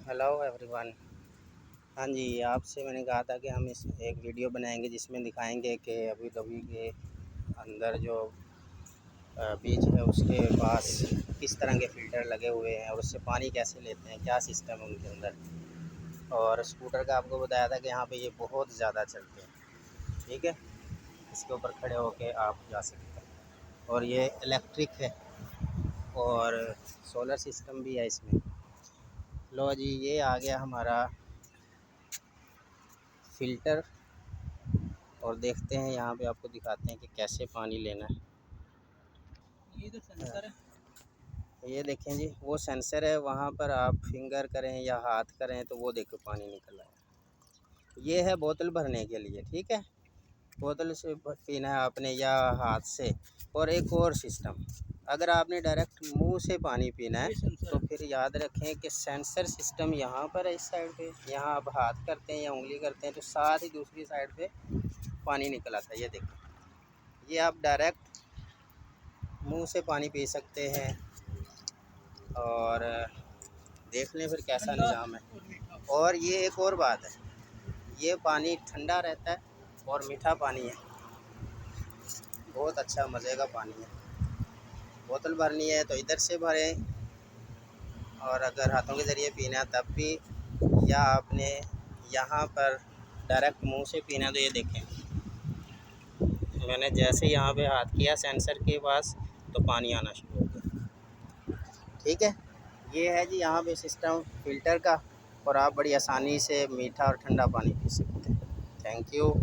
Hello everyone. हाँ जी, आपसे मैंने कहा था कि हम इस एक वीडियो बनाएंगे जिसमें दिखाएंगे कि अबू धाबी के अंदर जो बीच है उसके पास किस तरह के फ़िल्टर लगे हुए हैं और उससे पानी कैसे लेते हैं, क्या सिस्टम है उनके अंदर। और स्कूटर का आपको बताया था कि यहाँ पे ये बहुत ज़्यादा चलते हैं, ठीक है। इसके ऊपर खड़े होके आप जा सकते हैं और ये इलेक्ट्रिक है और सोलर सिस्टम भी है इसमें। लो जी, ये आ गया हमारा फ़िल्टर और देखते हैं यहाँ पे आपको दिखाते हैं कि कैसे पानी लेना है। ये तो सेंसर है। ये देखें जी, वो सेंसर है, वहाँ पर आप फिंगर करें या हाथ करें तो वो देखो पानी निकल आया। ये है बोतल भरने के लिए, ठीक है। बोतल से पीना है आपने या हाथ से। और एक और सिस्टम, अगर आपने डायरेक्ट मुंह से पानी पीना है तो फिर याद रखें कि सेंसर सिस्टम यहाँ पर है, इस साइड पे। यहाँ आप हाथ करते हैं या उंगली करते हैं तो साथ ही दूसरी साइड पे पानी निकल आता है। ये देखो, ये आप डायरेक्ट मुंह से पानी पी सकते हैं और देख लें फिर कैसा निज़ाम है। और ये एक और बात है, ये पानी ठंडा रहता है और मीठा पानी है, बहुत अच्छा मज़े का पानी है। बोतल भरनी है तो इधर से भरें और अगर हाथों के ज़रिए पीना है तब भी, या आपने यहाँ पर डायरेक्ट मुंह से पीना है तो ये देखें, मैंने जैसे यहाँ पे हाथ किया सेंसर के पास तो पानी आना शुरू हो गया, ठीक है। ये है जी यहाँ पे सिस्टम फ़िल्टर का और आप बड़ी आसानी से मीठा और ठंडा पानी पी सकते हैं। Thank you.